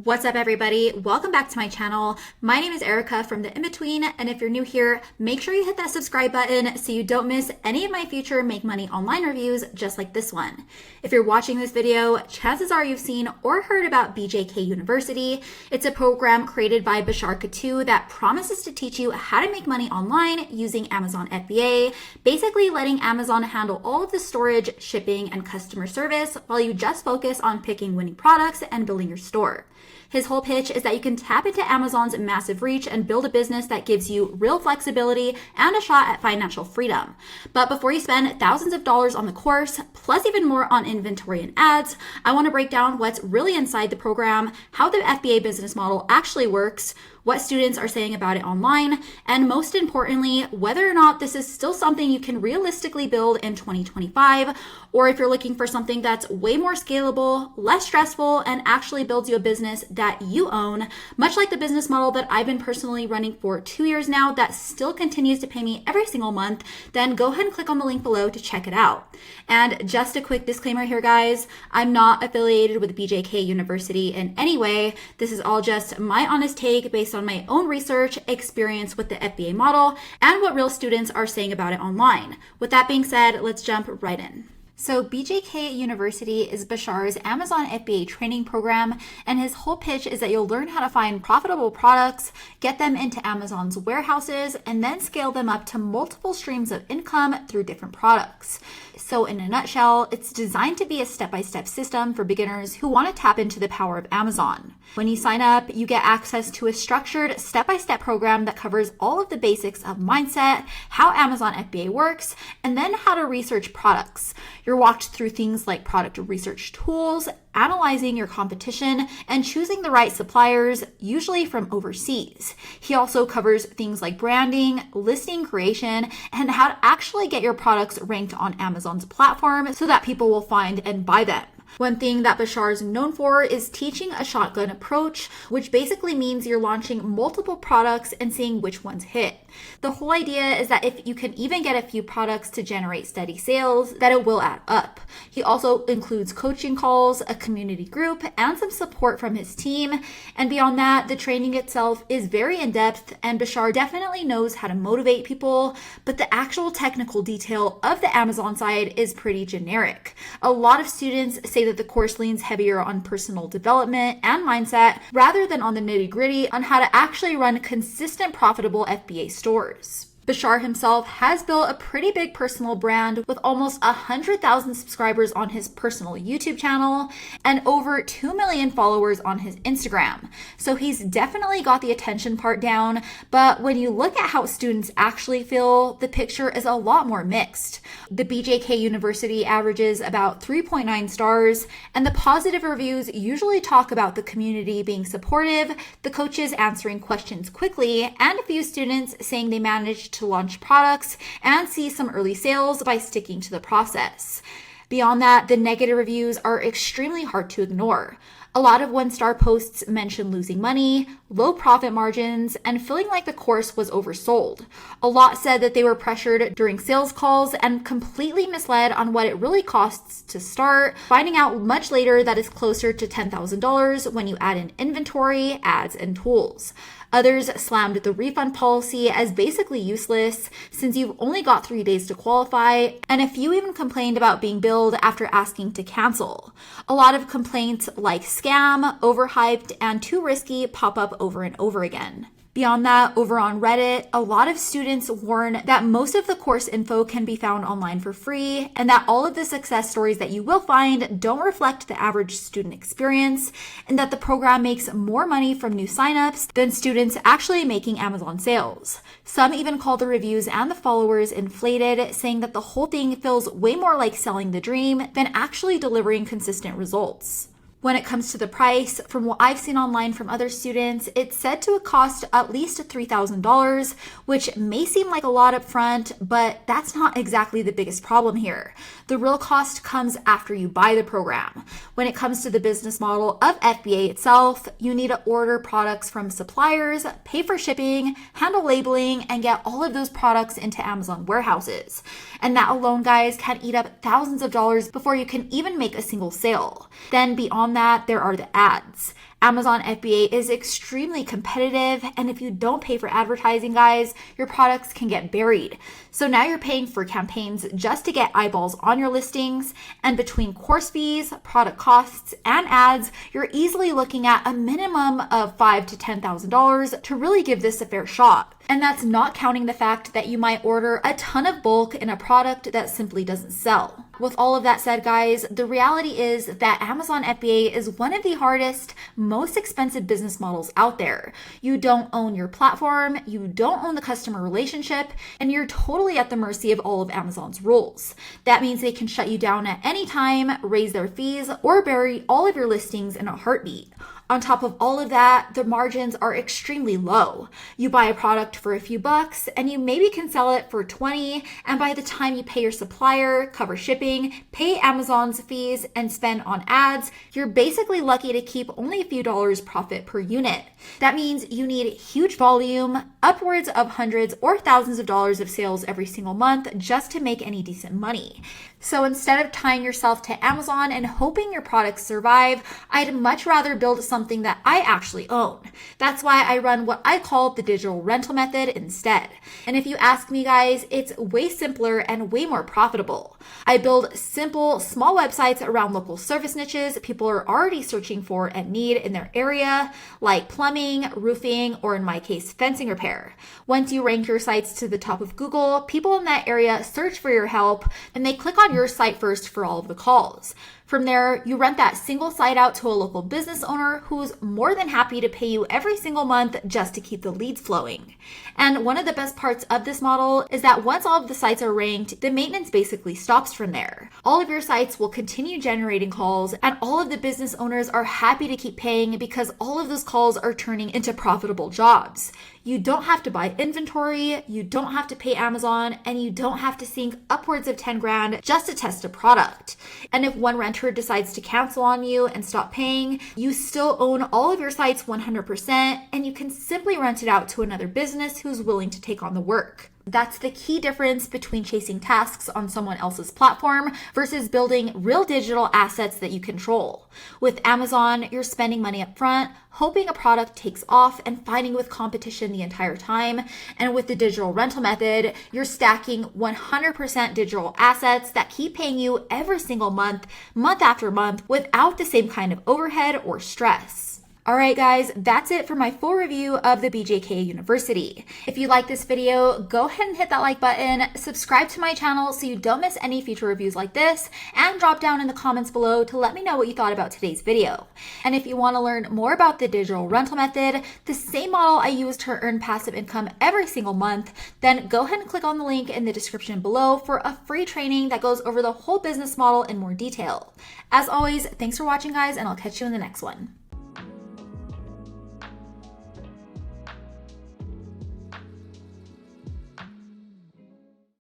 What's up, everybody? Welcome back to my channel. My name is Erica from The In-Between, and if you're new here, make sure you hit that subscribe button so you don't miss any of my future Make Money Online reviews just like this one. If you're watching this video, chances are you've seen or heard about BJK University. It's a program created by Bashar that promises to teach you how to make money online using Amazon FBA, basically letting Amazon handle all of the storage, shipping, and customer service while you just focus on picking winning products and building your store. His whole pitch is that you can tap into Amazon's massive reach and build a business that gives you real flexibility and a shot at financial freedom. But before you spend thousands of dollars on the course, plus even more on inventory and ads, I want to break down what's really inside the program, how the FBA business model actually works, what students are saying about it online, and most importantly, whether or not this is still something you can realistically build in 2025, or if you're looking for something that's way more scalable, less stressful, and actually builds you a business that you own, much like the business model that I've been personally running for 2 years now that still continues to pay me every single month, then go ahead and click on the link below to check it out. And just a quick disclaimer here, guys, I'm not affiliated with BJK University in any way. This is all just my honest take based on my own research, experience with the FBA model, and what real students are saying about it online. With that being said, let's jump right in. So BJK University is Bashar's Amazon FBA training program, and his whole pitch is that you'll learn how to find profitable products, get them into Amazon's warehouses, and then scale them up to multiple streams of income through different products. So in a nutshell, it's designed to be a step-by-step system for beginners who want to tap into the power of Amazon. When you sign up, you get access to a structured step-by-step program that covers all of the basics of mindset, how Amazon FBA works, and then how to research products. You're walked through things like product research tools, analyzing your competition, and choosing the right suppliers, usually from overseas. He also covers things like branding, listing creation, and how to actually get your products ranked on Amazon's platform so that people will find and buy them. One thing that Bashar is known for is teaching a shotgun approach, which basically means you're launching multiple products and seeing which ones hit. The whole idea is that if you can even get a few products to generate steady sales, that it will add up. He also includes coaching calls, a community group, and some support from his team. And beyond that, the training itself is very in-depth, and Bashar definitely knows how to motivate people, but the actual technical detail of the Amazon side is pretty generic. A lot of students say that the course leans heavier on personal development and mindset rather than on the nitty-gritty on how to actually run consistent, profitable FBA stores. Bashar himself has built a pretty big personal brand with almost 100,000 subscribers on his personal YouTube channel and over 2 million followers on his Instagram. So he's definitely got the attention part down, but when you look at how students actually feel, the picture is a lot more mixed. The BJK University averages about 3.9 stars, and the positive reviews usually talk about the community being supportive, the coaches answering questions quickly, and a few students saying they managed to launch products and see some early sales by sticking to the process. Beyond that, the negative reviews are extremely hard to ignore. A lot of one-star posts mention losing money, low profit margins, and feeling like the course was oversold. A lot said that they were pressured during sales calls and completely misled on what it really costs to start, finding out much later that it's closer to $10,000 when you add in inventory, ads, and tools. Others slammed the refund policy as basically useless since you've only got 3 days to qualify, and a few even complained about being billed after asking to cancel. A lot of complaints like scam, overhyped, and too risky pop up over and over again. Beyond that, over on Reddit, a lot of students warn that most of the course info can be found online for free, and that all of the success stories that you will find don't reflect the average student experience, and that the program makes more money from new signups than students actually making Amazon sales. Some even call the reviews and the followers inflated, saying that the whole thing feels way more like selling the dream than actually delivering consistent results. When it comes to the price, from what I've seen online from other students, it's said to cost at least $3,000, which may seem like a lot up front, but that's not exactly the biggest problem here. The real cost comes after you buy the program. When it comes to the business model of FBA itself, you need to order products from suppliers, pay for shipping, handle labeling, and get all of those products into Amazon warehouses. And that alone, guys, can eat up thousands of dollars before you can even make a single sale. Then beyond that, there are the ads. Amazon FBA is extremely competitive, and if you don't pay for advertising, guys, your products can get buried. So now you're paying for campaigns just to get eyeballs on your listings, and between course fees, product costs, and ads, you're easily looking at a minimum of $5,000 to $10,000 to really give this a fair shot. And that's not counting the fact that you might order a ton of bulk in a product that simply doesn't sell. With all of that said, guys, the reality is that Amazon FBA is one of the hardest, most expensive business models out there. You don't own your platform, you don't own the customer relationship, and you're totally at the mercy of all of Amazon's rules. That means they can shut you down at any time, raise their fees, or bury all of your listings in a heartbeat. On top of all of that, the margins are extremely low. You buy a product for a few bucks and you maybe can sell it for 20, and by the time you pay your supplier, cover shipping, pay Amazon's fees, and spend on ads, you're basically lucky to keep only a few dollars profit per unit. That means you need huge volume, upwards of hundreds or thousands of dollars of sales every single month just to make any decent money. So instead of tying yourself to Amazon and hoping your products survive, I'd much rather build something that I actually own. That's why I run what I call the digital rental method instead. And if you ask me, guys, it's way simpler and way more profitable. I build simple, small websites around local service niches people are already searching for and need in their area, like plumbing, roofing, or in my case, fencing repair. Once you rank your sites to the top of Google, people in that area search for your help and they click on your site first for all of the calls. From there, you rent that single site out to a local business owner who's more than happy to pay you every single month just to keep the leads flowing. And one of the best parts of this model is that once all of the sites are ranked, the maintenance basically stops from there. All of your sites will continue generating calls, and all of the business owners are happy to keep paying because all of those calls are turning into profitable jobs. You don't have to buy inventory, you don't have to pay Amazon, and you don't have to sink upwards of 10 grand just to test a product. And if one renter decides to cancel on you and stop paying, you still own all of your sites 100%, and you can simply rent it out to another business who's willing to take on the work. That's the key difference between chasing tasks on someone else's platform versus building real digital assets that you control. With Amazon, you're spending money up front, hoping a product takes off and fighting with competition the entire time. And with the digital rental method, you're stacking 100% digital assets that keep paying you every single month, month after month, without the same kind of overhead or stress. All right, guys, that's it for my full review of the BJK University. If you like this video, go ahead and hit that like button, subscribe to my channel so you don't miss any future reviews like this, and drop down in the comments below to let me know what you thought about today's video. And if you want to learn more about the digital rental method, the same model I use to earn passive income every single month, then go ahead and click on the link in the description below for a free training that goes over the whole business model in more detail. As always, thanks for watching, guys, and I'll catch you in the next one.